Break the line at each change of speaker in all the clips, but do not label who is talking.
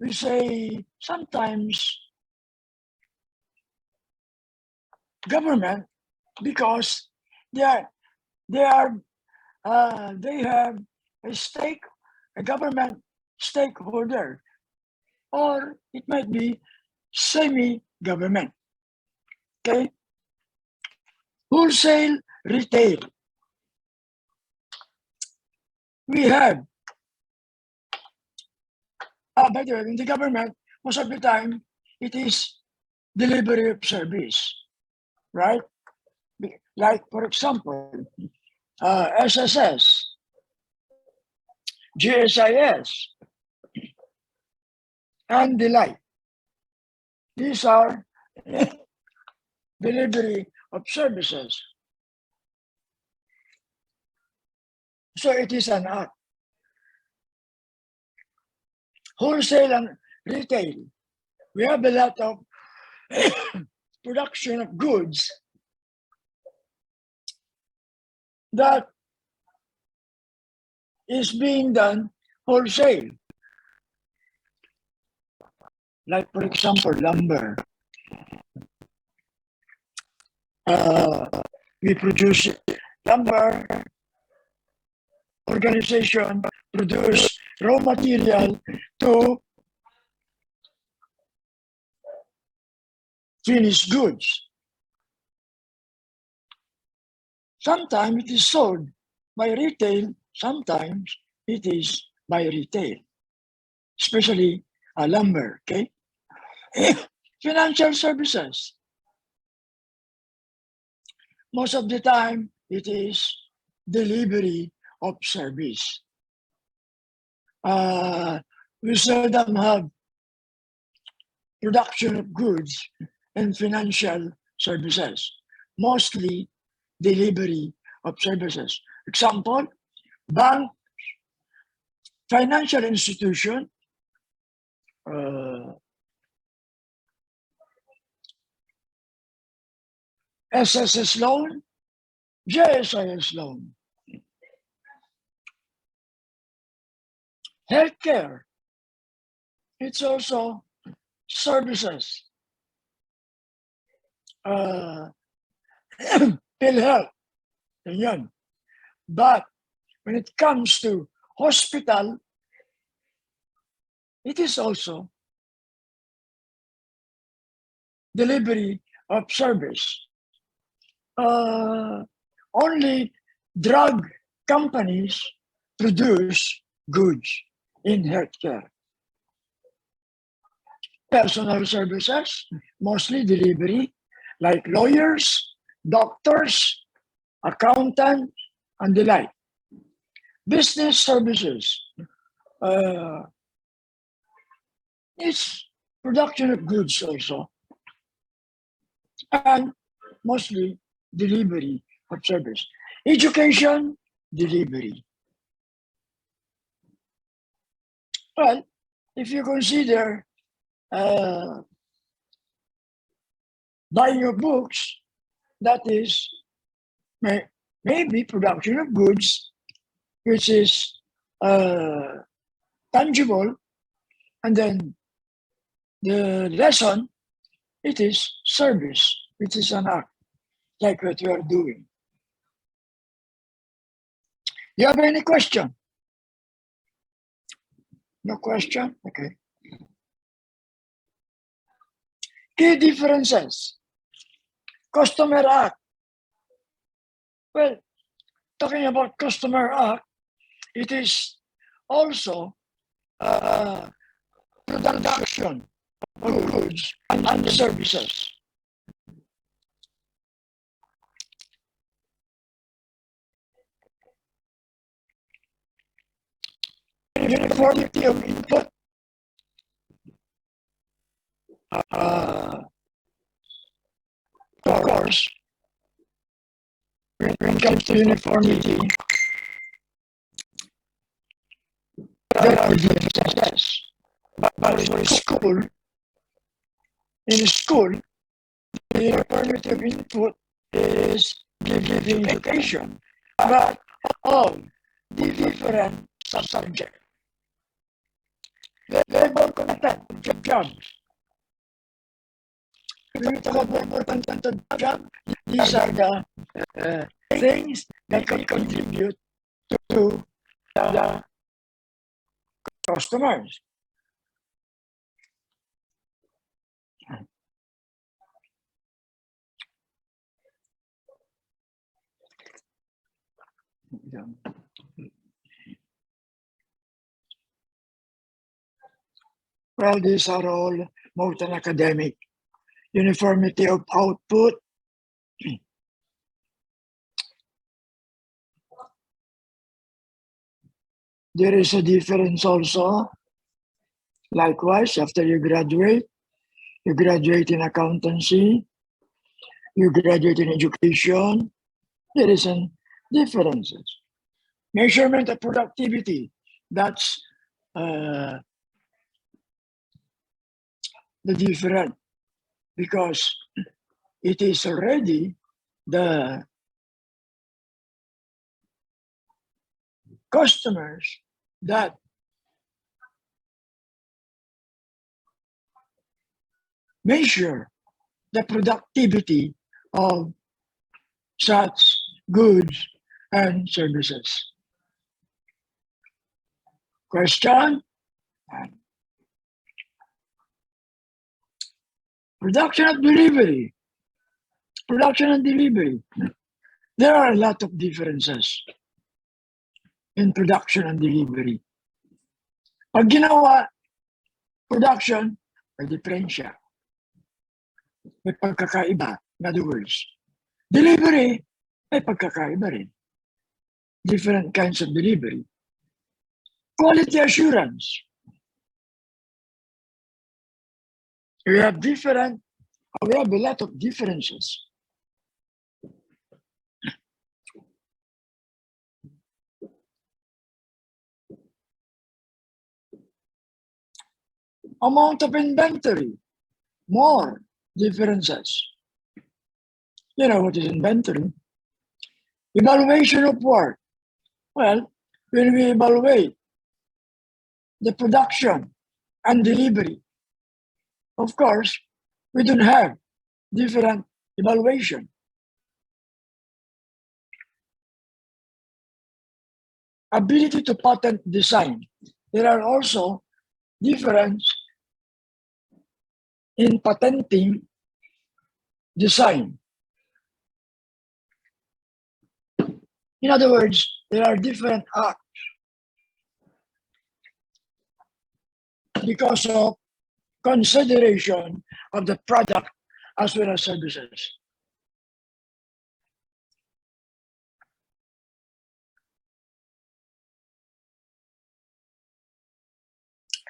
we say sometimes government because they have a stake, a government stakeholder, or it might be semi-government. Okay, wholesale retail. We have, by the way, in the government, most of the time, it is delivery of service, right? Like, for example, SSS, GSIS, and the like. These are delivery of services. So it is an act. Wholesale and retail. We have a lot of production of goods that is being done wholesale. Like, for example, lumber. We produce lumber, organization produce raw material to finished goods. Sometimes it is sold by retail, sometimes it is by retail, especially lumber, okay? Financial services. Most of the time, it is delivery of service. We seldom have production of goods and financial services, mostly delivery of services. Example, bank, financial institution, SSS loan, JSIS loan. Healthcare, it's also services. PhilHealth, yan. But when it comes to hospital, it is also delivery of service. Only drug companies produce goods in healthcare. Personal services, mostly delivery, like lawyers, doctors, accountants, and the like. Business services, it's production of goods also, and mostly delivery of service. Education, delivery. Well, if you consider buying of books, that is maybe production of goods, which is tangible, and then the lesson, it is service, which is an act, like what we are doing. Do you have any question? No question? Okay. Key differences. Customer Act. Well, talking about Customer Act, it is also production of goods and services. Uniformity of input. Of course, when it comes to uniformity, there are differences. But in school, the uniformity of input is giving education, but all the different subjects. Level content. job. When we talk about more contented job, these are the things that can contribute to the customers. Well, these are all more than academic. Uniformity of output, there is a difference also. Likewise, after you graduate in accountancy, you graduate in education, there is a differences. Measurement of productivity, that's the different, because it is already the customers that measure the productivity of such goods and services. Question? Production and delivery. Production and delivery. There are a lot of differences in production and delivery. Pag ginawa, production, may diferensya. May pagkakaiba, in other words. Delivery, may pagkakaiba rin. Different kinds of delivery. Quality assurance. We have a lot of differences. Amount of inventory, more differences. You know what is inventory? Evaluation of work. Well, when we evaluate the production and delivery, of course, we don't have different evaluation. Ability to patent design. There are also difference in patenting design. In other words, there are different acts because of consideration of the product as well as services.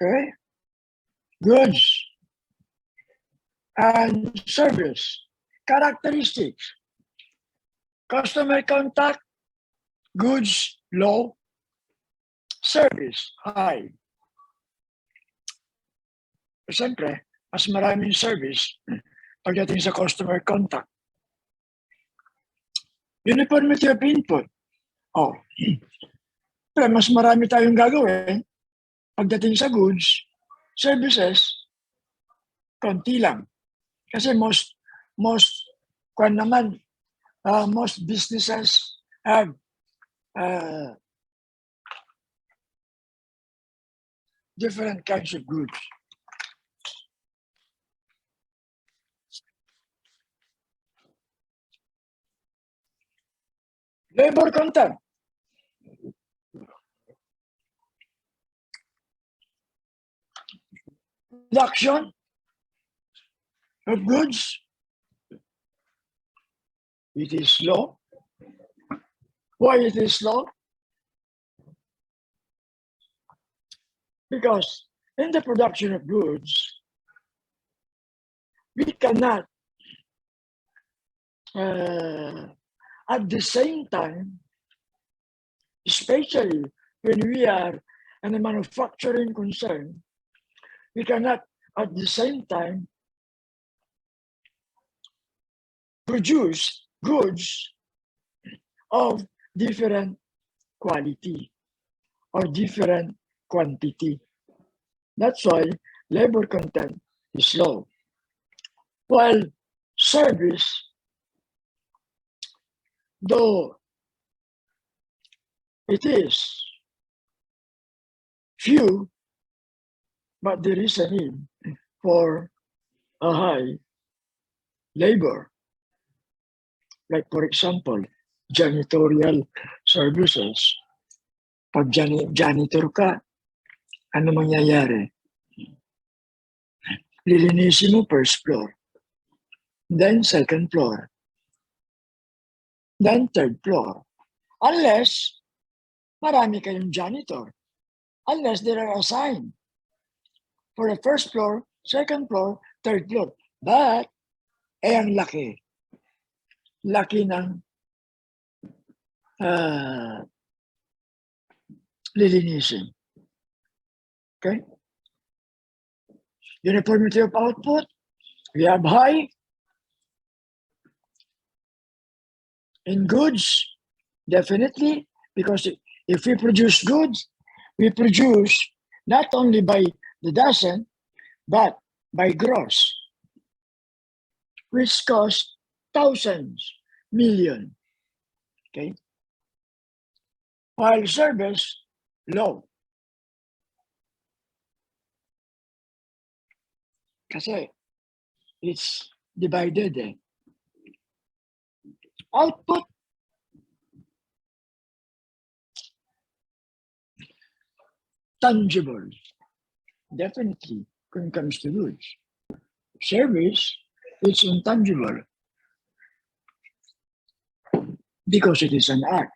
Okay? Goods and service. Characteristics. Customer contact, goods low, service high. Siyempre, mas maraming service pagdating sa customer contact. Uniformity of input. Oh, pero mas marami tayong gagawin pagdating sa goods, services, konti lang. Kasi most businesses have different kinds of goods. Labor content. Production of goods, it is slow. Why it is slow? Because in the production of goods, we cannot at the same time, especially when we are in a manufacturing concern, we cannot at the same time produce goods of different quality or different quantity. That's why labor content is low. While service, though it is few, but there is a need for a high labor. Like for example, janitorial services. Pag janitor ka, ano mangyayari? Lilinisin mo first floor, then second floor, then third floor. Unless marami kayong janitor. Unless they are assigned for the first floor, second floor, third floor. But, ang laki. Laki ng lilinisin. Okay? Uniformity of output, we have high. In goods, definitely, because if we produce goods, we produce not only by the dozen, but by gross, which costs thousands, million. Okay? While service, low. Kasi it's divided eh. Output, tangible. Definitely, when it comes to goods. Service, it's intangible. Because it is an art.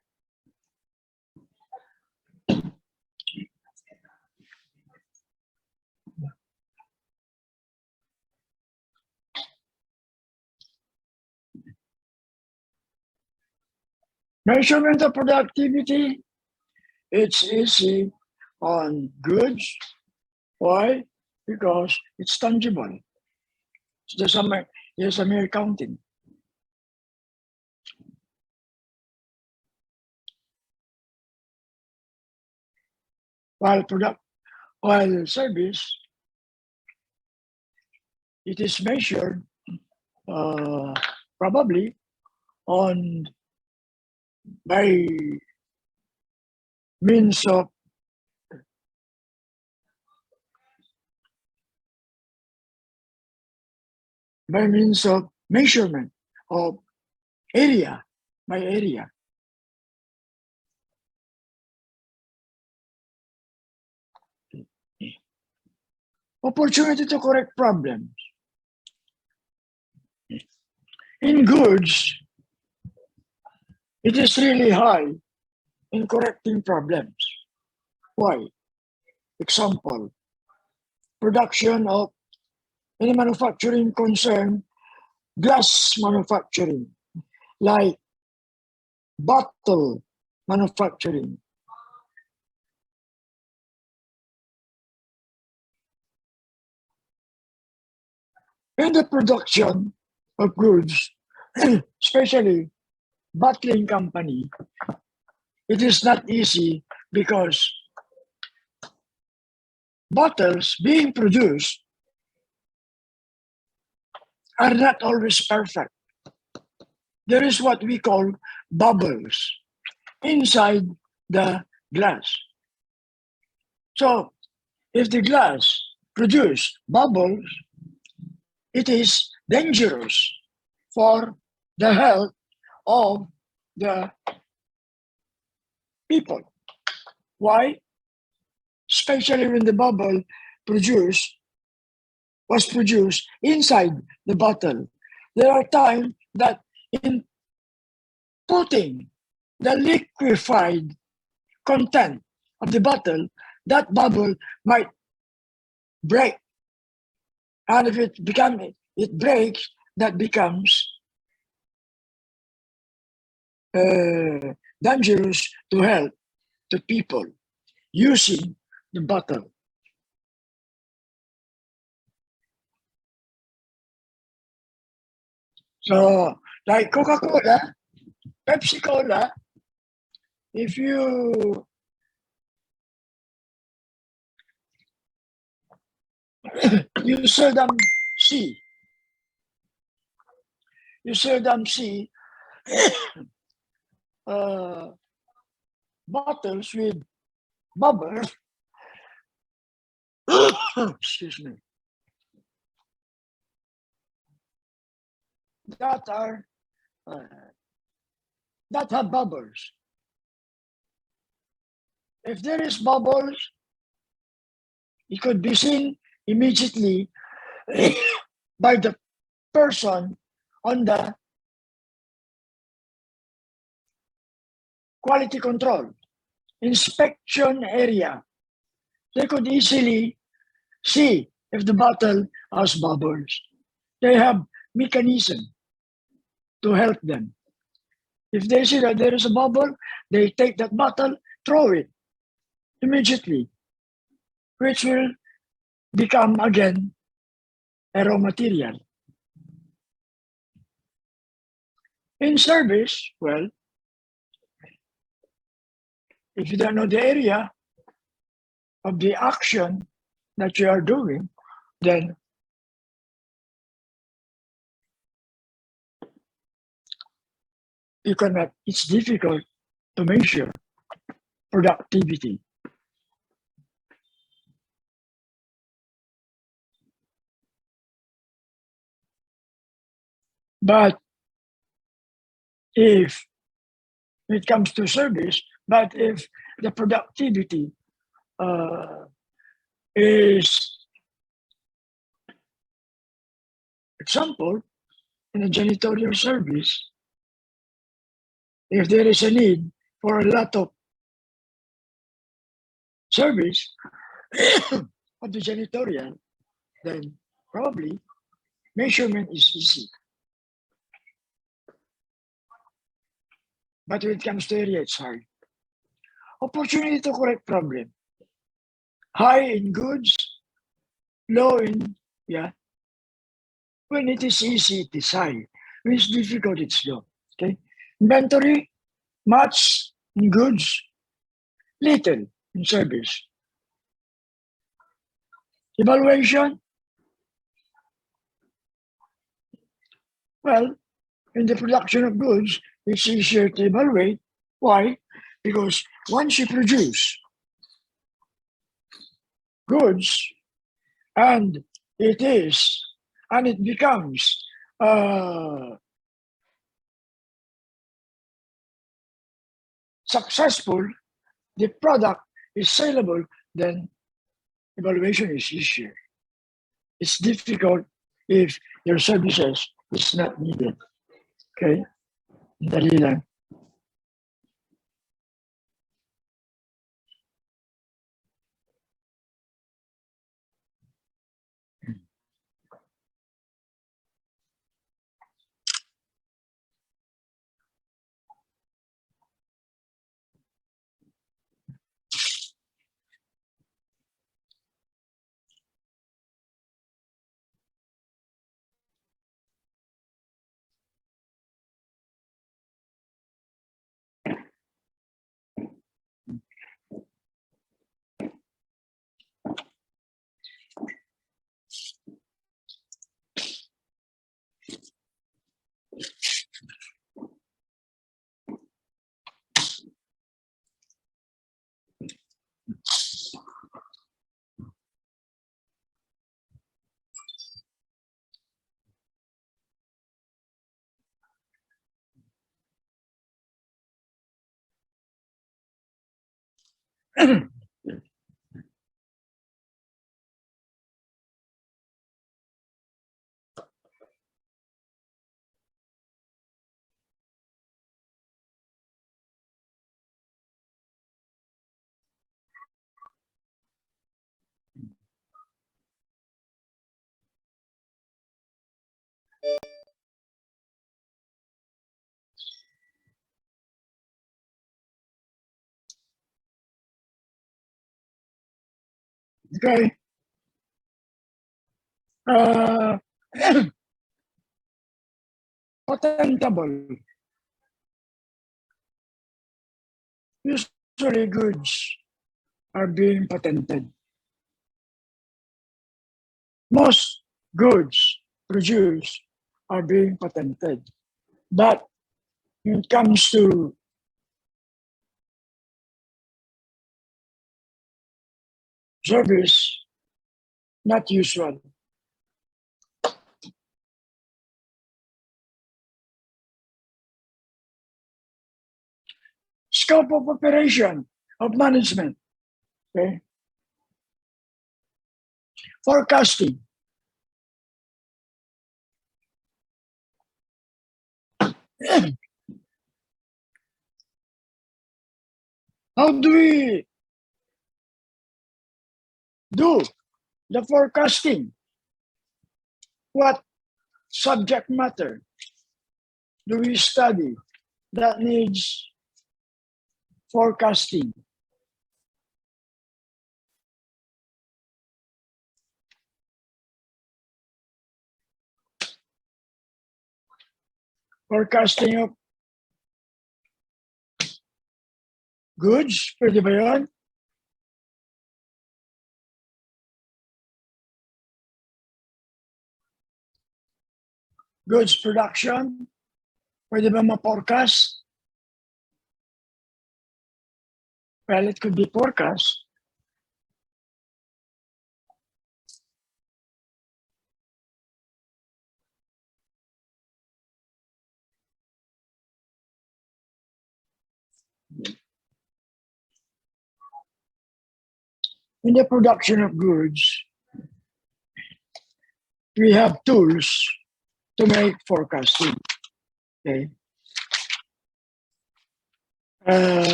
Measurement of productivity, it's easy on goods. Why? Because it's tangible. There's a mere counting. While service, it is measured probably on by means of measurement of area by area. Opportunity to correct problems. In goods, it is really high in correcting problems. Why? Example, production of any manufacturing concern, glass manufacturing, like bottle manufacturing. In the production of goods, especially bottling company, it is not easy because bottles being produced are not always perfect. There is what we call bubbles inside the glass. So, if the glass produces bubbles, it is dangerous for the health of the people. Why? Especially when the bubble was produced inside the bottle. There are times that in putting the liquefied content of the bottle, that bubble might break. And if it breaks, that becomes dangerous to health to people using the bottle. So, like Coca-Cola, Pepsi-Cola, if you you seldom see. You seldom see bottles with bubbles. Excuse me. That are that have bubbles. If there is bubbles, it could be seen immediately by the person on the quality control inspection area. They could easily see if the bottle has bubbles. They have mechanism to help them. If they see that there is a bubble, they take that bottle, throw it immediately, which will become again a raw material. In service, well, if you don't know the area of the action that you are doing, then you cannot, it's difficult to measure productivity. But if it comes to service, but if the productivity is, example, in a janitorial service, if there is a need for a lot of service of the janitorial, then probably measurement is easy. But when it comes to area, it's hard. Opportunity to correct problem. High in goods, low in, yeah. When it is easy, it is high. When it's difficult, it's low. Okay. Inventory, much in goods, little in service. Evaluation, well, in the production of goods, it's easier to evaluate. Why? Because once you produce goods and it becomes successful, the product is saleable, then evaluation is easier. It's difficult if your services is not needed. Okay? Dali lang. Okay. Patentable. Usually goods are being patented. most goods produced are being patented. But when it comes to service, not usual. Scope of operation of management. Okay. Forecasting. How do we do the forecasting? What subject matter do we study that needs forecasting? Forecasting of goods, pwede ba yun? Goods production, pwede ba ma-forecast? Well, it could be forecast. In the production of goods, we have tools to make forecasting. Okay.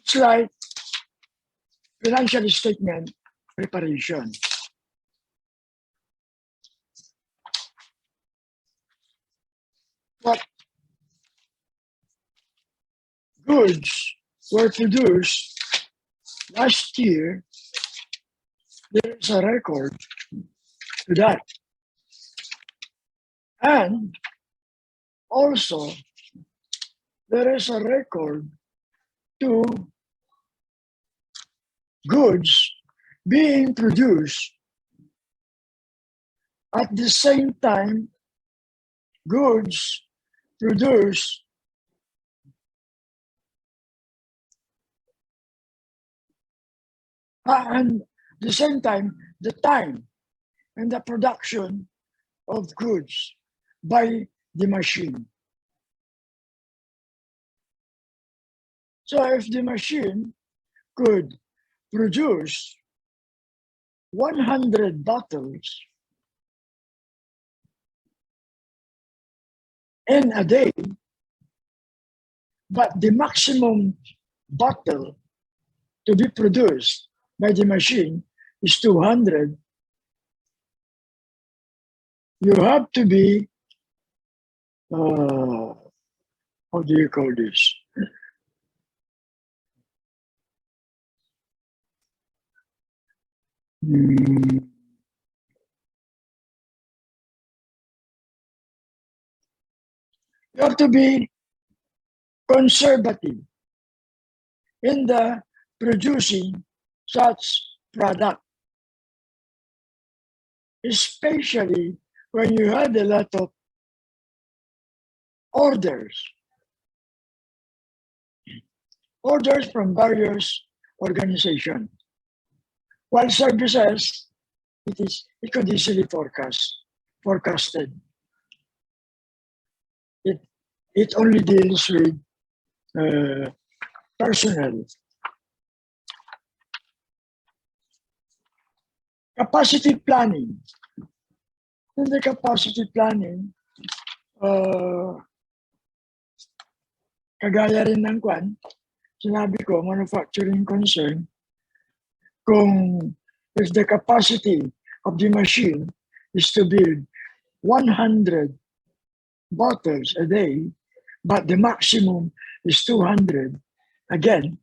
It's like financial statement preparation. What goods were produced last year, there is a record to that. And also, there is a record to goods being produced at the same time. Goods produced and the same time, the time and the production of goods by the machine. So if the machine could produce 100 bottles in a day, but the maximum bottle to be produced by the machine is 200, you have to be, how do you call this? You have to be conservative in the producing such product, especially when you had a lot of orders from various organizations. While services, it could easily forecasted. It only deals with personnel. Capacity planning. In the capacity planning, kagaya rin ng kwan, sinabi ko, manufacturing concern, kung if the capacity of the machine is to build 100 bottles a day, but the maximum is 200, again,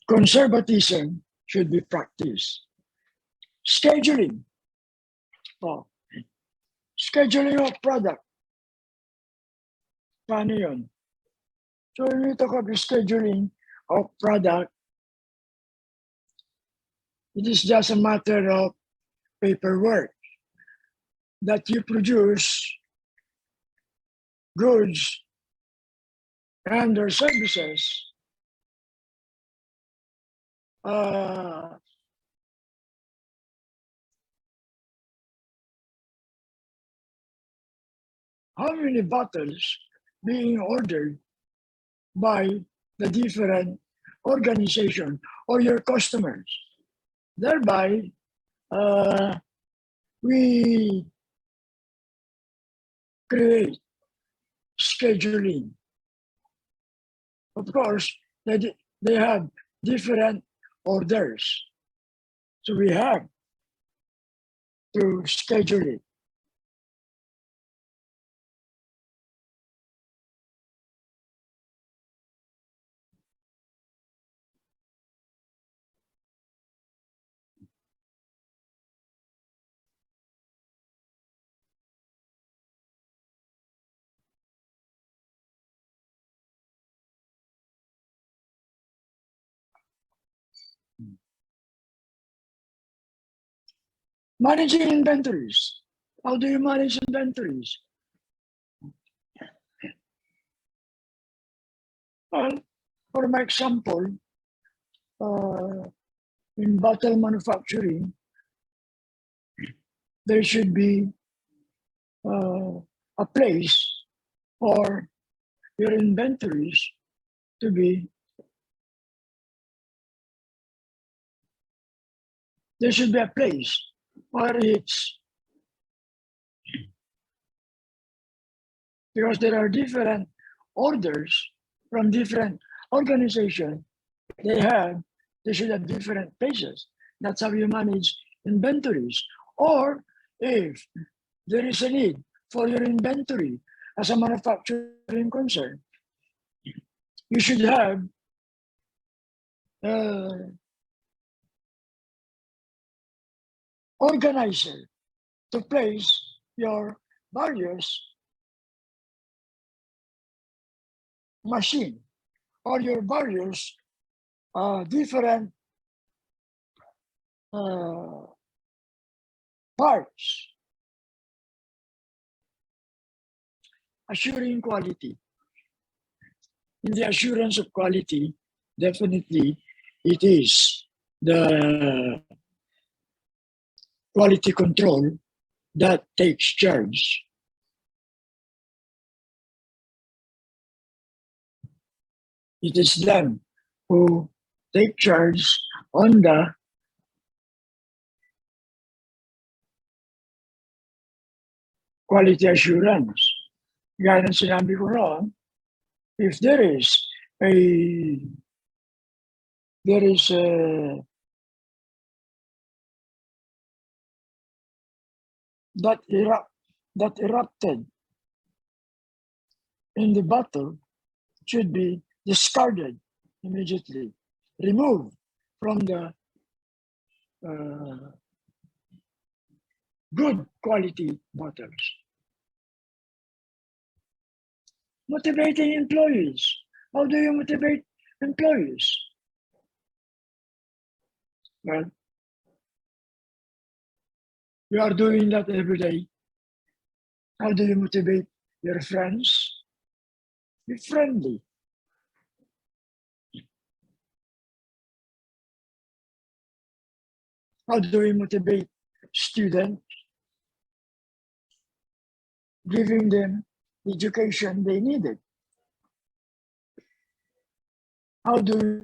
conservatism should be practiced. Scheduling. Scheduling of product. Paano yun? So when we talk about scheduling of product, it is just a matter of paperwork that you produce goods and their services how many bottles being ordered by the different organization or your customers. Thereby, we create scheduling. Of course, they have different orders. So we have to schedule it. Managing inventories. How do you manage inventories? Well, for my example, in bottle manufacturing, there should be a place for your inventories to be. There should be a place where it's, because there are different orders from different organizations. They should have different places. That's how you manage inventories. Or if there is a need for your inventory as a manufacturing concern, you should have organizer to place your various machine or your various different parts, assuring quality. In the assurance of quality, definitely it is the quality control that takes charge. It is them who take charge on the quality assurance. Gaya ng sinabi ko noon, if there is that erupted in the bottle, should be discarded immediately, removed from the good quality bottles. Motivating employees. How do you motivate employees? Well, you are doing that every day. How do you motivate your friends? Be friendly. How do we motivate students? Giving them the education they needed. How do